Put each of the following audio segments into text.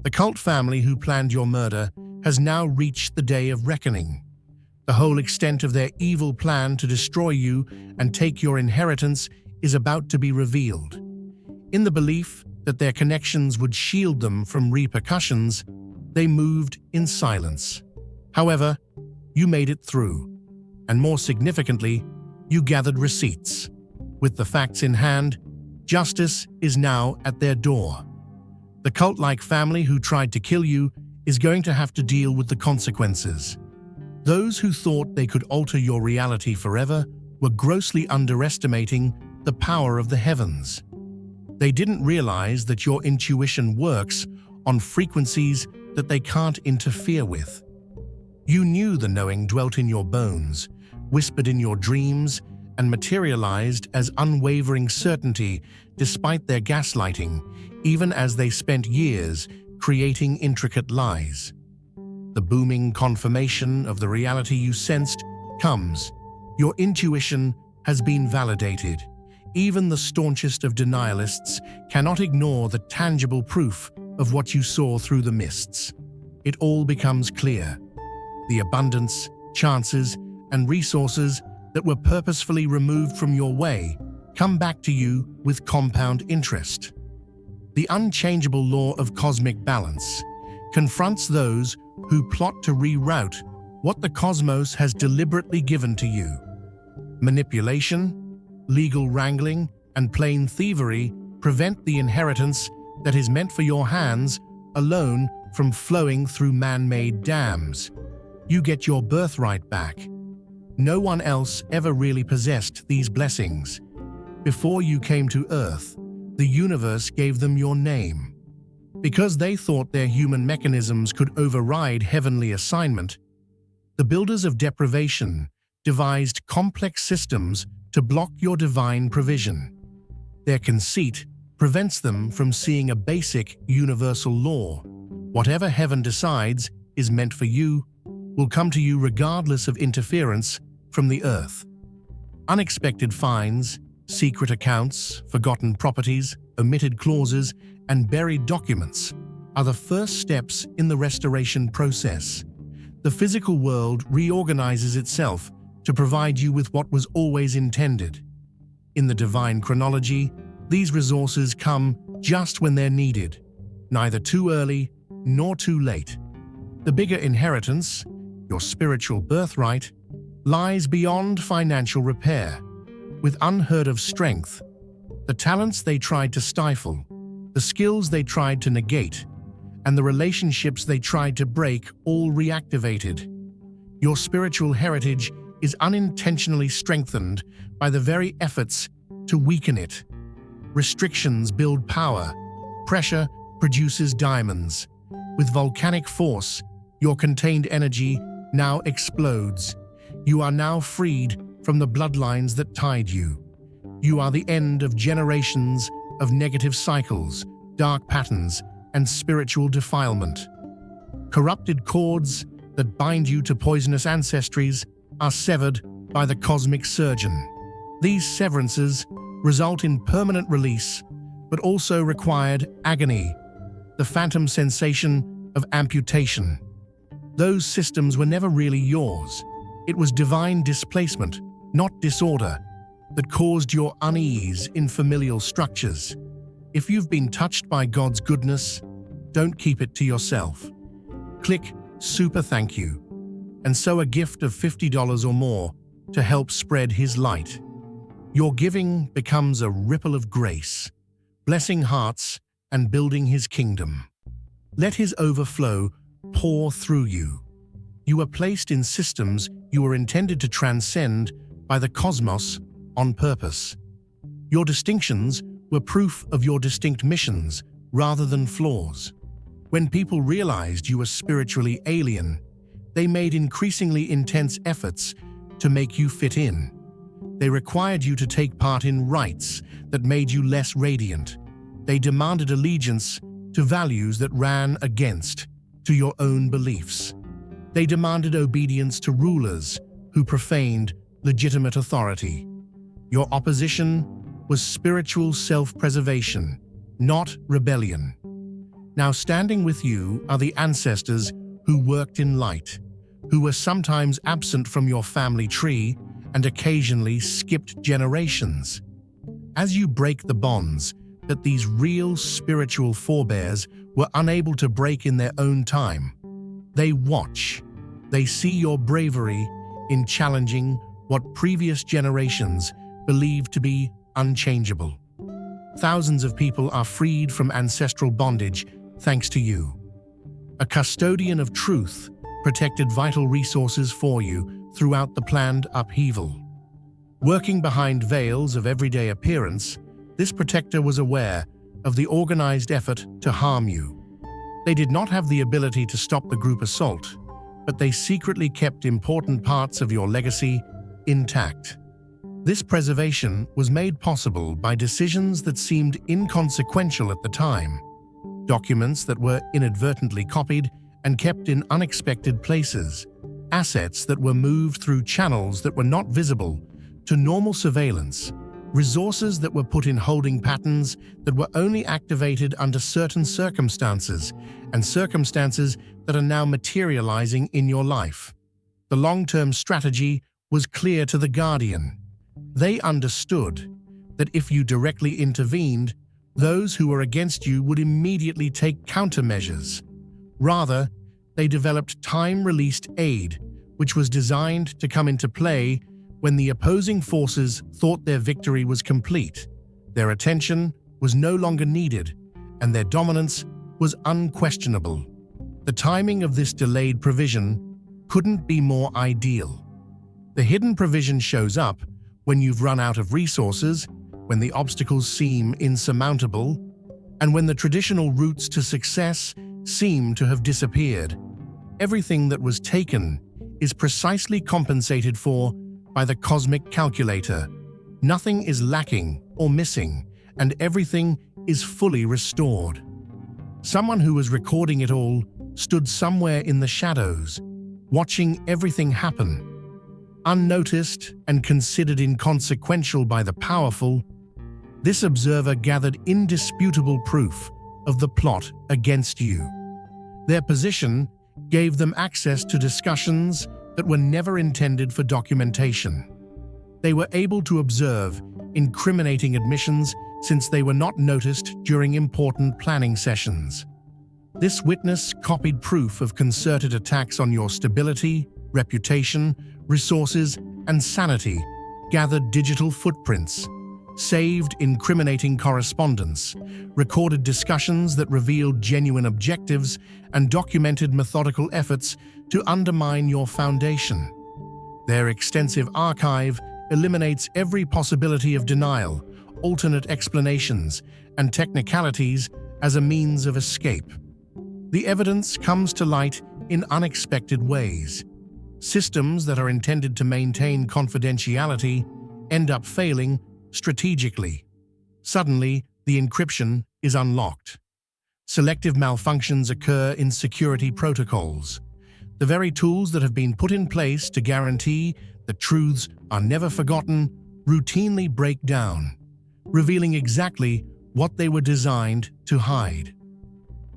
The cult family who planned your murder has now reached the day of reckoning. The whole extent of their evil plan to destroy you and take your inheritance is about to be revealed. In the belief that their connections would shield them from repercussions, they moved in silence. However, you made it through, and more significantly, you gathered receipts. With the facts in hand, justice is now at their door. The cult-like family who tried to kill you is going to have to deal with the consequences. Those who thought they could alter your reality forever were grossly underestimating the power of the heavens. They didn't realize that your intuition works on frequencies that they can't interfere with. You knew the knowing dwelt in your bones, whispered in your dreams, and materialized as unwavering certainty despite their gaslighting, even as they spent years creating intricate lies. The booming confirmation of the reality you sensed comes. Your intuition has been validated. Even the staunchest of denialists cannot ignore the tangible proof of what you saw through the mists. It all becomes clear. The abundance, chances, and resources that were purposefully removed from your way come back to you with compound interest. The unchangeable law of cosmic balance confronts those who plot to reroute what the cosmos has deliberately given to you. Manipulation, legal wrangling, and plain thievery prevent the inheritance that is meant for your hands alone from flowing through man-made dams. You get your birthright back. No one else ever really possessed these blessings. Before you came to Earth, the universe gave them your name. Because they thought their human mechanisms could override heavenly assignment, the builders of deprivation devised complex systems to block your divine provision. Their conceit prevents them from seeing a basic universal law. Whatever heaven decides is meant for you will come to you regardless of interference from the earth. Unexpected fines, secret accounts, forgotten properties, omitted clauses, and buried documents are the first steps in the restoration process. The physical world reorganizes itself to provide you with what was always intended. In the divine chronology, these resources come just when they're needed, neither too early nor too late. The bigger inheritance, your spiritual birthright, lies beyond financial repair. With unheard-of strength, the talents they tried to stifle, the skills they tried to negate, and the relationships they tried to break all reactivated. Your spiritual heritage is unintentionally strengthened by the very efforts to weaken it. Restrictions build power. Pressure produces diamonds. With volcanic force, your contained energy now explodes. You are now freed from the bloodlines that tied you. You are the end of generations of negative cycles, dark patterns, and spiritual defilement. Corrupted cords that bind you to poisonous ancestries are severed by the cosmic surgeon. These severances result in permanent release, but also required agony, the phantom sensation of amputation. Those systems were never really yours. It was divine displacement, not disorder, that caused your unease in familial structures. If you've been touched by God's goodness, don't keep it to yourself. Click Super Thank You and sow a gift of $50 or more to help spread His light. Your giving becomes a ripple of grace, blessing hearts and building His kingdom. Let His overflow pour through you. You are placed in systems you were intended to transcend by the cosmos on purpose. Your distinctions were proof of your distinct missions rather than flaws. When people realized you were spiritually alien, they made increasingly intense efforts to make you fit in. They required you to take part in rites that made you less radiant. They demanded allegiance to values that ran against to your own beliefs. They demanded obedience to rulers who profaned legitimate authority. Your opposition was spiritual self-preservation, not rebellion. Now standing with you are the ancestors who worked in light, who were sometimes absent from your family tree and occasionally skipped generations. As you break the bonds that these real spiritual forebears were unable to break in their own time, they watch. They see your bravery in challenging what previous generations believed to be unchangeable. Thousands of people are freed from ancestral bondage thanks to you. A custodian of truth protected vital resources for you throughout the planned upheaval. Working behind veils of everyday appearance, this protector was aware of the organized effort to harm you. They did not have the ability to stop the group assault, but they secretly kept important parts of your legacy intact. This preservation was made possible by decisions that seemed inconsequential at the time, documents that were inadvertently copied and kept in unexpected places, assets that were moved through channels that were not visible to normal surveillance, resources that were put in holding patterns that were only activated under certain circumstances, and circumstances that are now materializing in your life. The long-term strategy was clear to the Guardian. They understood that if you directly intervened, those who were against you would immediately take countermeasures. Rather, they developed time-released aid, which was designed to come into play when the opposing forces thought their victory was complete. Their attention was no longer needed, and their dominance was unquestionable. The timing of this delayed provision couldn't be more ideal. The hidden provision shows up when you've run out of resources, when the obstacles seem insurmountable, and when the traditional routes to success seem to have disappeared. Everything that was taken is precisely compensated for by the cosmic calculator. Nothing is lacking or missing, and everything is fully restored. Someone who was recording it all stood somewhere in the shadows, watching everything happen. Unnoticed and considered inconsequential by the powerful, this observer gathered indisputable proof of the plot against you. Their position gave them access to discussions that were never intended for documentation. They were able to observe incriminating admissions since they were not noticed during important planning sessions. This witness copied proof of concerted attacks on your stability, reputation, resources, and sanity, gathered digital footprints, saved incriminating correspondence, recorded discussions that revealed genuine objectives, and documented methodical efforts to undermine your foundation. Their extensive archive eliminates every possibility of denial, alternate explanations, and technicalities as a means of escape. The evidence comes to light in unexpected ways. Systems that are intended to maintain confidentiality end up failing strategically. Suddenly, the encryption is unlocked. Selective malfunctions occur in security protocols. The very tools that have been put in place to guarantee that truths are never forgotten routinely break down, revealing exactly what they were designed to hide.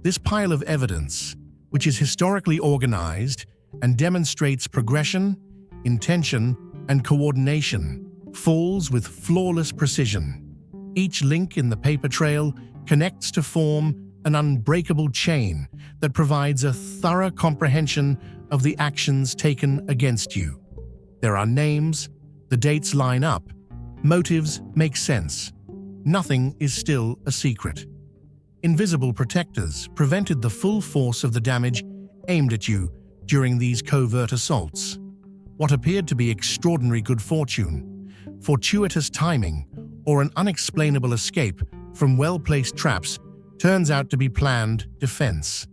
This pile of evidence, which is historically organized and demonstrates progression, intention, and coordination, falls with flawless precision. Each link in the paper trail connects to form an unbreakable chain that provides a thorough comprehension of the actions taken against you. There are names, the dates line up, motives make sense. Nothing is still a secret. Invisible protectors prevented the full force of the damage aimed at you during these covert assaults. What appeared to be extraordinary good fortune, fortuitous timing, or an unexplainable escape from well-placed traps turns out to be planned defense.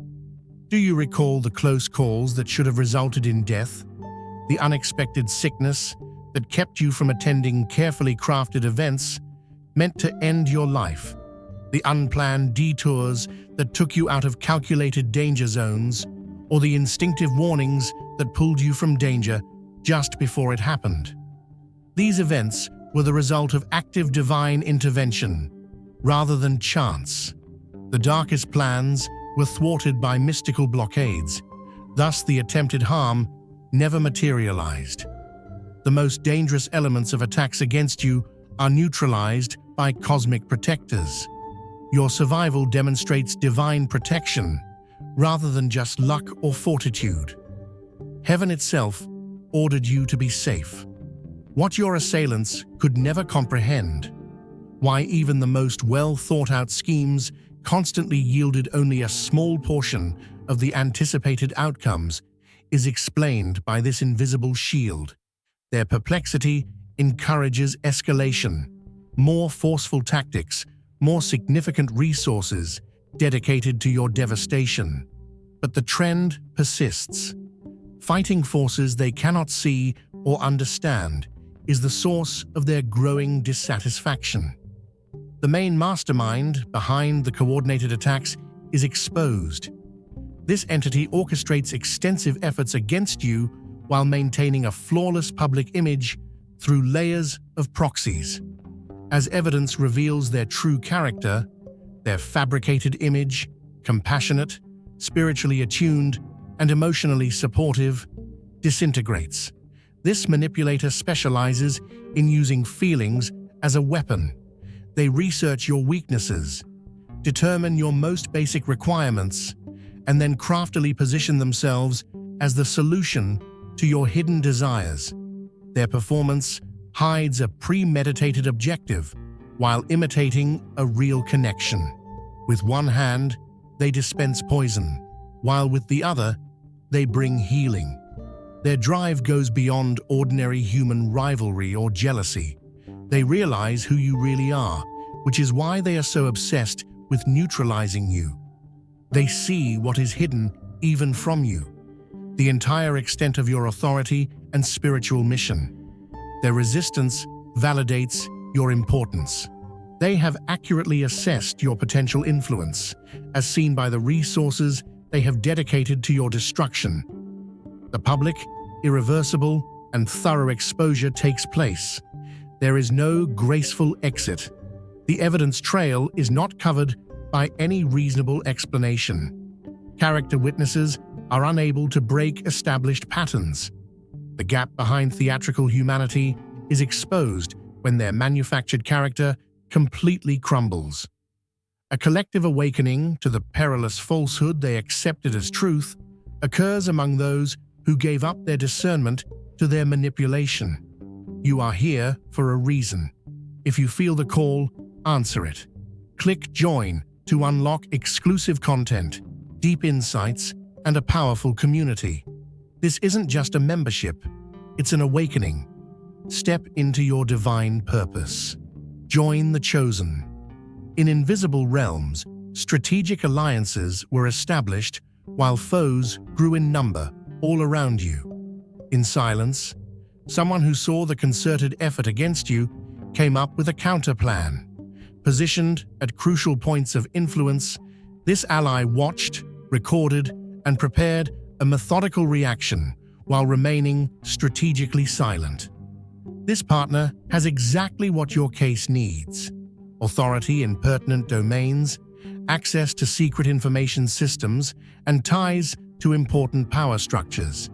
Do you recall the close calls that should have resulted in death? The unexpected sickness that kept you from attending carefully crafted events meant to end your life? The unplanned detours that took you out of calculated danger zones, or the instinctive warnings that pulled you from danger just before it happened? These events were the result of active divine intervention, rather than chance. The darkest plans were thwarted by mystical blockades. Thus, the attempted harm never materialized. The most dangerous elements of attacks against you are neutralized by cosmic protectors. Your survival demonstrates divine protection, rather than just luck or fortitude. Heaven itself ordered you to be safe. What your assailants could never comprehend, why even the most well-thought-out schemes constantly yielded only a small portion of the anticipated outcomes, is explained by this invisible shield. Their perplexity encourages escalation, more forceful tactics, more significant resources dedicated to your devastation. But the trend persists. Fighting forces they cannot see or understand is the source of their growing dissatisfaction. The main mastermind behind the coordinated attacks is exposed. This entity orchestrates extensive efforts against you while maintaining a flawless public image through layers of proxies. As evidence reveals their true character, their fabricated image, compassionate, spiritually attuned, and emotionally supportive, disintegrates. This manipulator specializes in using feelings as a weapon. They research your weaknesses, determine your most basic requirements, and then craftily position themselves as the solution to your hidden desires. Their performance hides a premeditated objective while imitating a real connection. With one hand, they dispense poison, while with the other, they bring healing. Their drive goes beyond ordinary human rivalry or jealousy. They realize who you really are, which is why they are so obsessed with neutralizing you. They see what is hidden even from you, the entire extent of your authority and spiritual mission. Their resistance validates your importance. They have accurately assessed your potential influence, as seen by the resources they have dedicated to your destruction. The public, irreversible, and thorough exposure takes place. There is no graceful exit. The evidence trail is not covered by any reasonable explanation. Character witnesses are unable to break established patterns. The gap behind theatrical humanity is exposed when their manufactured character completely crumbles. A collective awakening to the perilous falsehood they accepted as truth occurs among those who gave up their discernment to their manipulation. You are here for a reason. If you feel the call, answer it. Click Join to unlock exclusive content, deep insights, and a powerful community. This isn't just a membership, it's an awakening. Step into your divine purpose. Join the chosen. In invisible realms, strategic alliances were established while foes grew in number all around you. In silence, someone who saw the concerted effort against you came up with a counterplan. Positioned at crucial points of influence, this ally watched, recorded, and prepared a methodical reaction while remaining strategically silent. This partner has exactly what your case needs: authority in pertinent domains, access to secret information systems, and ties to important power structures.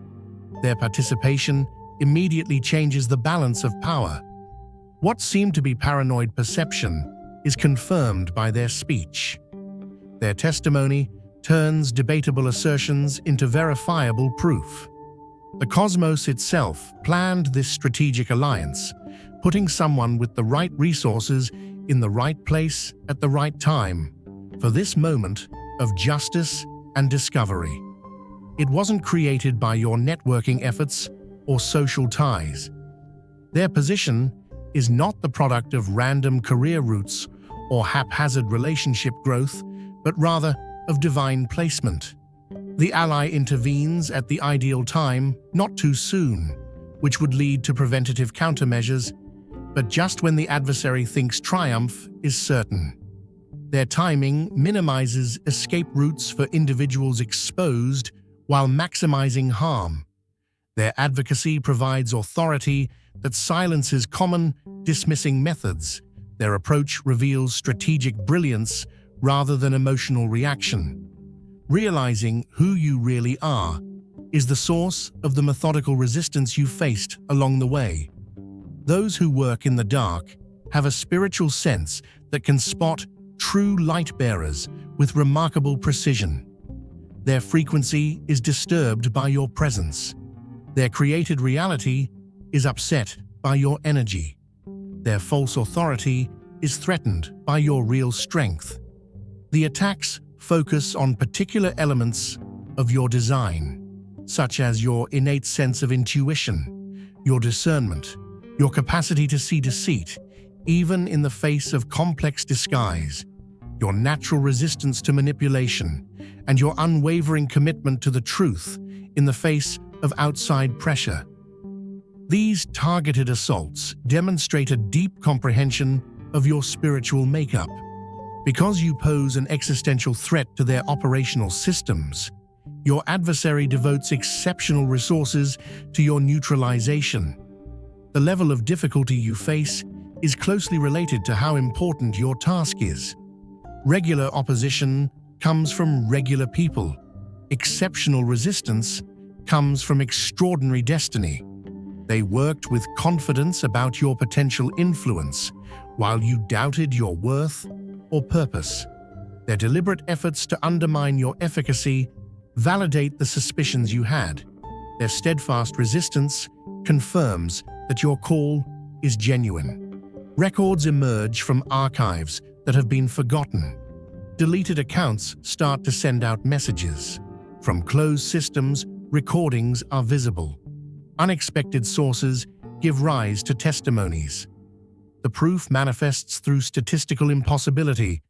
Their participation immediately changes the balance of power. What seemed to be paranoid perception is confirmed by their speech. Their testimony turns debatable assertions into verifiable proof. The cosmos itself planned this strategic alliance, putting someone with the right resources in the right place at the right time for this moment of justice and discovery. It wasn't created by your networking efforts or social ties. Their position is not the product of random career routes or haphazard relationship growth, but rather of divine placement. The ally intervenes at the ideal time, not too soon, which would lead to preventative countermeasures, but just when the adversary thinks triumph is certain. Their timing minimizes escape routes for individuals exposed while maximizing harm. Their advocacy provides authority that silences common, dismissing methods. Their approach reveals strategic brilliance rather than emotional reaction. Realizing who you really are is the source of the methodical resistance you faced along the way. Those who work in the dark have a spiritual sense that can spot true light bearers with remarkable precision. Their frequency is disturbed by your presence. Their created reality is upset by your energy. Their false authority is threatened by your real strength. The attacks focus on particular elements of your design, such as your innate sense of intuition, your discernment, your capacity to see deceit, even in the face of complex disguise, your natural resistance to manipulation, and your unwavering commitment to the truth in the face of outside pressure. These targeted assaults demonstrate a deep comprehension of your spiritual makeup. Because you pose an existential threat to their operational systems, your adversary devotes exceptional resources to your neutralization. The level of difficulty you face is closely related to how important your task is. Regular opposition comes from regular people. Exceptional resistance comes from extraordinary destiny. They worked with confidence about your potential influence, while you doubted your worth or purpose. Their deliberate efforts to undermine your efficacy validate the suspicions you had. Their steadfast resistance confirms that your call is genuine. Records emerge from archives that have been forgotten. Deleted accounts start to send out messages. From closed systems, recordings are visible. Unexpected sources give rise to testimonies. The proof manifests through statistical impossibility,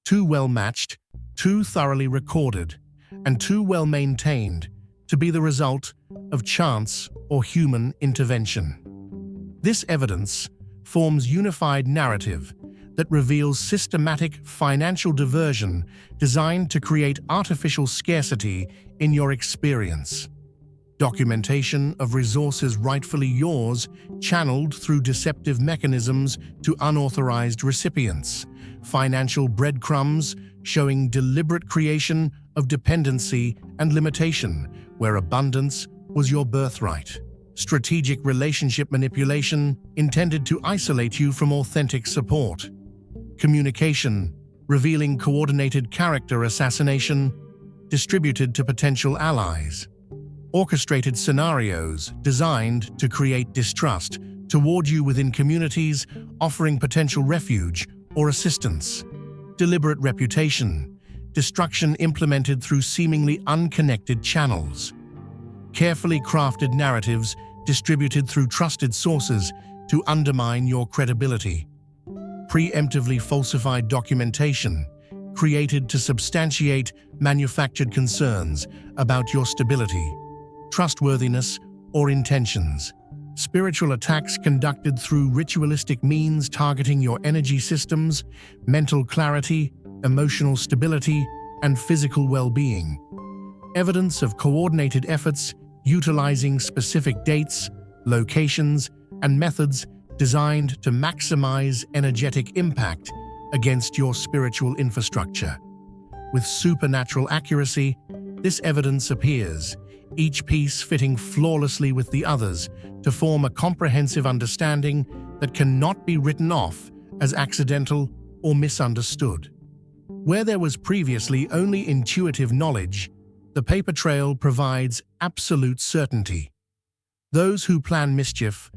too well matched, too thoroughly recorded, and too well maintained to be the result of chance or human intervention. This evidence forms unified narrative that reveals systematic financial diversion designed to create artificial scarcity in your experience. Documentation of resources rightfully yours channeled through deceptive mechanisms to unauthorized recipients. Financial breadcrumbs showing deliberate creation of dependency and limitation where abundance was your birthright. Strategic relationship manipulation intended to isolate you from authentic support. Communication revealing coordinated character assassination distributed to potential allies. Orchestrated scenarios designed to create distrust toward you within communities offering potential refuge or assistance. Deliberate reputation, destruction implemented through seemingly unconnected channels. Carefully crafted narratives distributed through trusted sources to undermine your credibility. Preemptively falsified documentation created to substantiate manufactured concerns about your stability, trustworthiness, or intentions. Spiritual attacks conducted through ritualistic means targeting your energy systems, mental clarity, emotional stability, and physical well-being. Evidence of coordinated efforts utilizing specific dates, locations, and methods designed to maximize energetic impact against your spiritual infrastructure. With supernatural accuracy, this evidence appears, each piece fitting flawlessly with the others to form a comprehensive understanding that cannot be written off as accidental or misunderstood. Where there was previously only intuitive knowledge, the paper trail provides absolute certainty. Those who plan mischief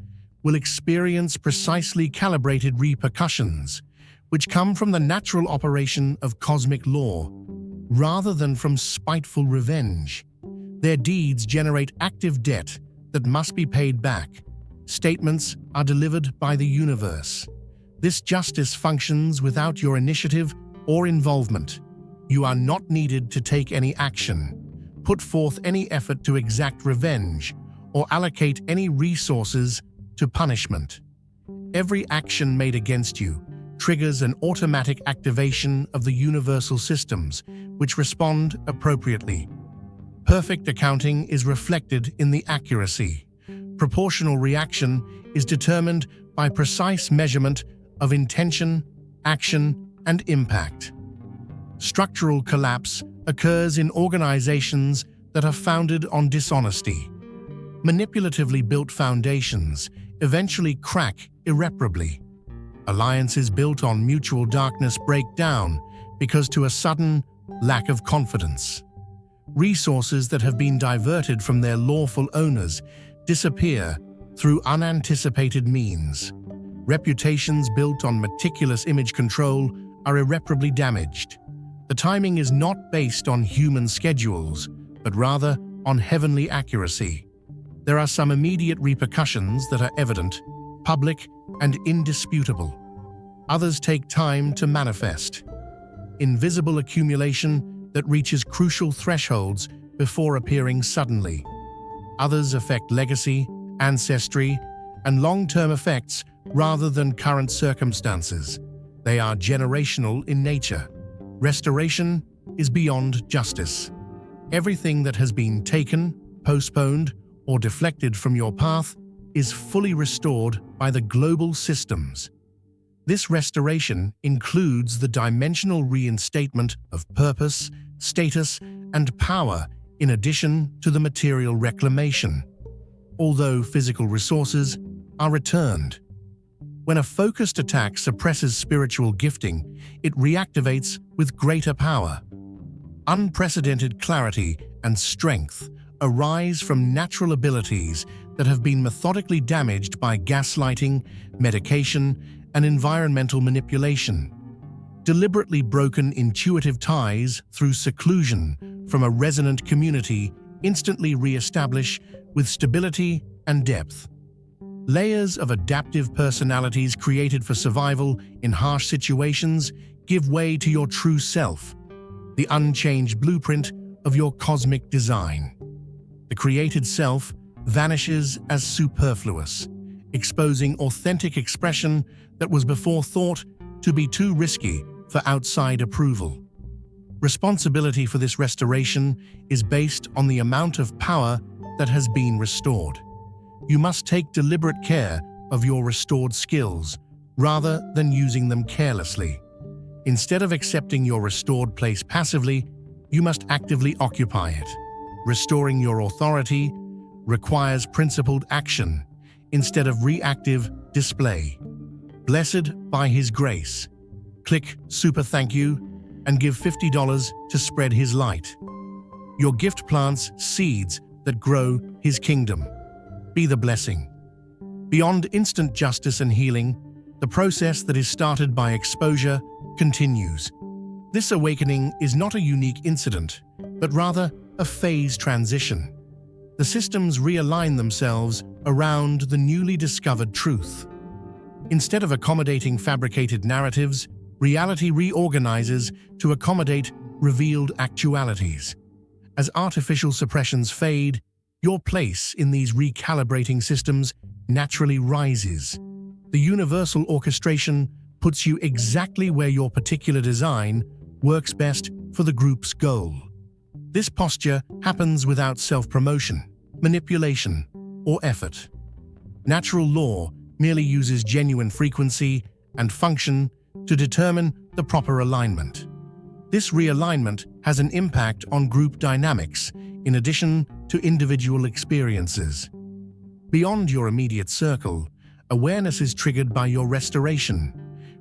will experience precisely calibrated repercussions, which come from the natural operation of cosmic law, rather than from spiteful revenge. Their deeds generate active debt that must be paid back. Statements are delivered by the universe. This justice functions without your initiative or involvement. You are not needed to take any action, put forth any effort to exact revenge, or allocate any resources to punishment. Every action made against you triggers an automatic activation of the universal systems, which respond appropriately. Perfect accounting is reflected in the accuracy. Proportional reaction is determined by precise measurement of intention, action, and impact. Structural collapse occurs in organizations that are founded on dishonesty. Manipulatively built foundations eventually crack irreparably. Alliances built on mutual darkness break down because to a sudden lack of confidence. Resources that have been diverted from their lawful owners disappear through unanticipated means. Reputations built on meticulous image control are irreparably damaged. The timing is not based on human schedules, but rather on heavenly accuracy. There are some immediate repercussions that are evident, public, and indisputable. Others take time to manifest. Invisible accumulation that reaches crucial thresholds before appearing suddenly. Others affect legacy, ancestry, and long-term effects rather than current circumstances. They are generational in nature. Restoration is beyond justice. Everything that has been taken, postponed, or deflected from your path is fully restored by the global systems. This restoration includes the dimensional reinstatement of purpose, status, and power in addition to the material reclamation, although physical resources are returned. When a focused attack suppresses spiritual gifting, it reactivates with greater power. Unprecedented clarity and strength arise from natural abilities that have been methodically damaged by gaslighting, medication, and environmental manipulation. Deliberately broken intuitive ties through seclusion from a resonant community instantly re-establish with stability and depth. Layers of adaptive personalities created for survival in harsh situations give way to your true self, the unchanged blueprint of your cosmic design. The created self vanishes as superfluous, exposing authentic expression that was before thought to be too risky for outside approval. Responsibility for this restoration is based on the amount of power that has been restored. You must take deliberate care of your restored skills rather than using them carelessly. Instead of accepting your restored place passively, you must actively occupy it. Restoring your authority requires principled action instead of reactive display. Blessed by His grace. Click Super Thank You and give $50 to spread His light. Your gift plants seeds that grow His kingdom. Be the blessing. Beyond instant justice and healing, the process that is started by exposure continues. This awakening is not a unique incident, but rather a phase transition. The systems realign themselves around the newly discovered truth. Instead of accommodating fabricated narratives, reality reorganizes to accommodate revealed actualities. As artificial suppressions fade, your place in these recalibrating systems naturally rises. The universal orchestration puts you exactly where your particular design works best for the group's goal. This posture happens without self-promotion, manipulation, or effort. Natural law merely uses genuine frequency and function to determine the proper alignment. This realignment has an impact on group dynamics in addition to individual experiences. Beyond your immediate circle, awareness is triggered by your restoration,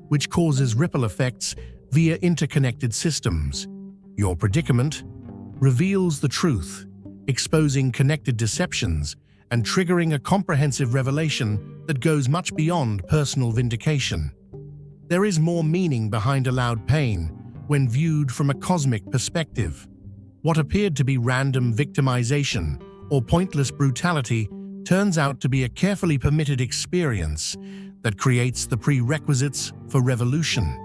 which causes ripple effects via interconnected systems. Your predicament reveals the truth, exposing connected deceptions and triggering a comprehensive revelation that goes much beyond personal vindication. There is more meaning behind allowed pain when viewed from a cosmic perspective. What appeared to be random victimization or pointless brutality turns out to be a carefully permitted experience that creates the prerequisites for revolution.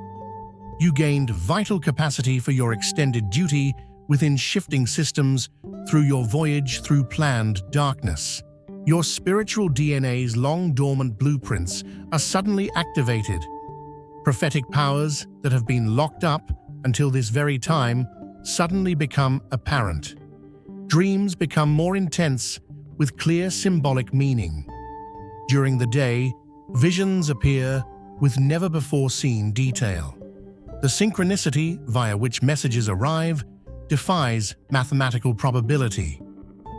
You gained vital capacity for your extended duty within shifting systems through your voyage through planned darkness. Your spiritual DNA's long-dormant blueprints are suddenly activated. Prophetic powers that have been locked up until this very time suddenly become apparent. Dreams become more intense with clear symbolic meaning. During the day, visions appear with never-before-seen detail. The synchronicity via which messages arrive defies mathematical probability.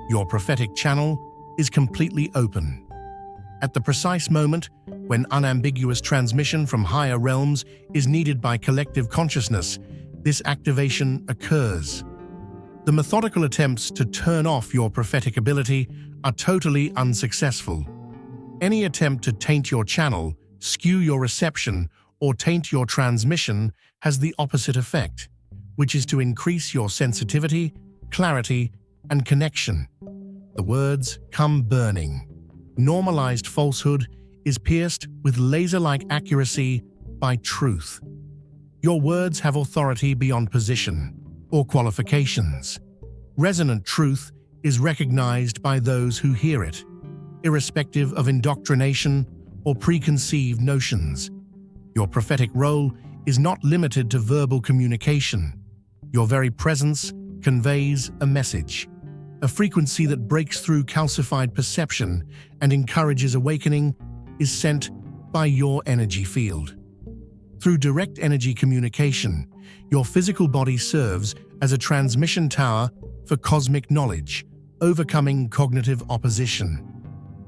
Your prophetic channel is completely open. At the precise moment when unambiguous transmission from higher realms is needed by collective consciousness, this activation occurs. The methodical attempts to turn off your prophetic ability are totally unsuccessful. Any attempt to taint your channel, skew your reception, or taint your transmission has the opposite effect, which is to increase your sensitivity, clarity, and connection. The words come burning. Normalized falsehood is pierced with laser-like accuracy by truth. Your words have authority beyond position or qualifications. Resonant truth is recognized by those who hear it, irrespective of indoctrination or preconceived notions. Your prophetic role is not limited to verbal communication. Your very presence conveys a message, a frequency that breaks through calcified perception and encourages awakening is sent by your energy field. Through direct energy communication, your physical body serves as a transmission tower for cosmic knowledge, overcoming cognitive opposition.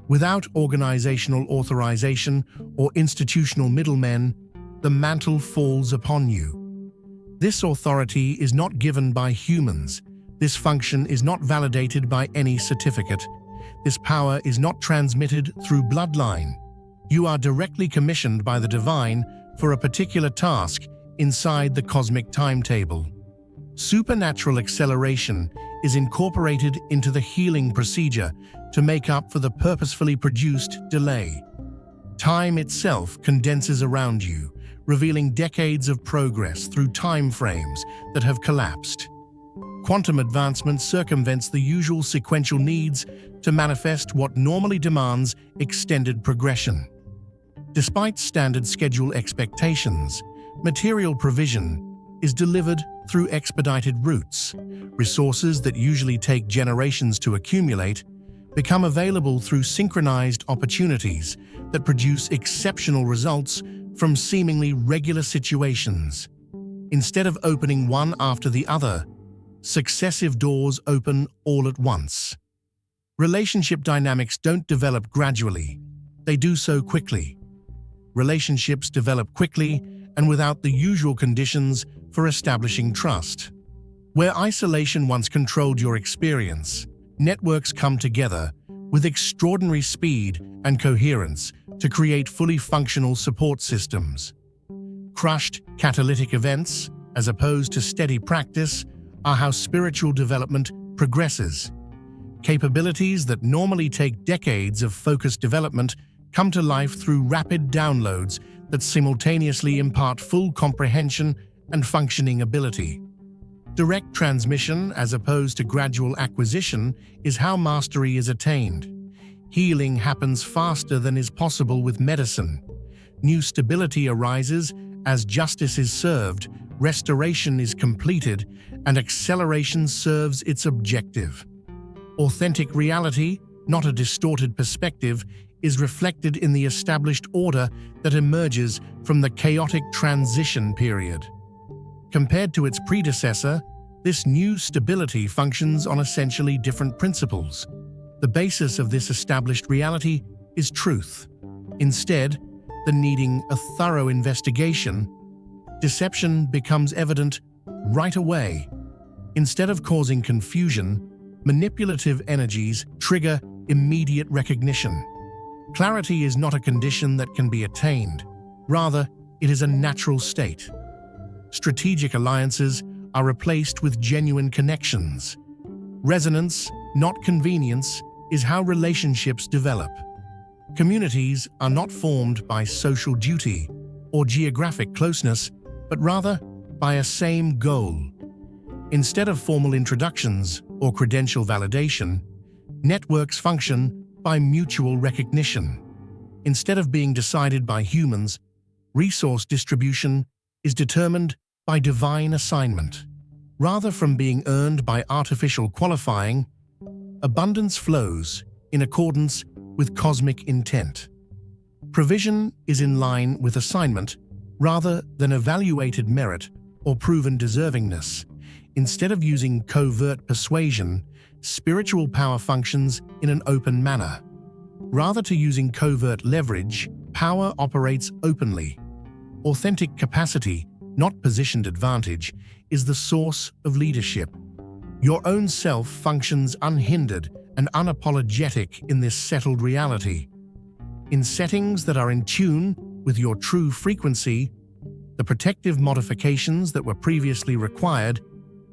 Without organizational authorization or institutional middlemen, the mantle falls upon you. This authority is not given by humans. This function is not validated by any certificate. This power is not transmitted through bloodline. You are directly commissioned by the divine for a particular task inside the cosmic timetable. Supernatural acceleration is incorporated into the healing procedure to make up for the purposefully produced delay. Time itself condenses around you, revealing decades of progress through time frames that have collapsed. Quantum advancement circumvents the usual sequential needs to manifest what normally demands extended progression. Despite standard schedule expectations, material provision is delivered through expedited routes. Resources that usually take generations to accumulate become available through synchronized opportunities that produce exceptional results from seemingly regular situations. Instead of opening one after the other, successive doors open all at once. Relationship dynamics don't develop gradually, they do so quickly. Relationships develop quickly and without the usual conditions for establishing trust. Where isolation once controlled your experience, networks come together with extraordinary speed and coherence to create fully functional support systems. Crushed catalytic events, as opposed to steady practice, are how spiritual development progresses. Capabilities that normally take decades of focused development come to life through rapid downloads that simultaneously impart full comprehension and functioning ability. Direct transmission, as opposed to gradual acquisition, is how mastery is attained. Healing happens faster than is possible with medicine. New stability arises as justice is served, restoration is completed, and acceleration serves its objective. Authentic reality, not a distorted perspective, is reflected in the established order that emerges from the chaotic transition period. Compared to its predecessor, this new stability functions on essentially different principles. The basis of this established reality is truth. Instead, than needing a thorough investigation, deception becomes evident right away. Instead of causing confusion, manipulative energies trigger immediate recognition. Clarity is not a condition that can be attained. Rather, it is a natural state. Strategic alliances are replaced with genuine connections. Resonance, not convenience, is how relationships develop. Communities are not formed by social duty or geographic closeness, but rather by a same goal. Instead of formal introductions or credential validation, networks function by mutual recognition. Instead of being decided by humans, resource distribution is determined by divine assignment. Rather from being earned by artificial qualifying, abundance flows in accordance with cosmic intent. Provision is in line with assignment rather than evaluated merit or proven deservingness. Instead of using covert persuasion, spiritual power functions in an open manner. Rather to using covert leverage, power operates openly. Authentic capacity, not positioned advantage, is the source of leadership. Your own self functions unhindered and unapologetic in this settled reality. In settings that are in tune with your true frequency, the protective modifications that were previously required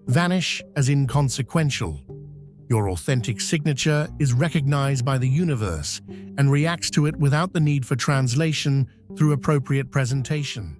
vanish as inconsequential. Your authentic signature is recognized by the universe and reacts to it without the need for translation through appropriate presentation.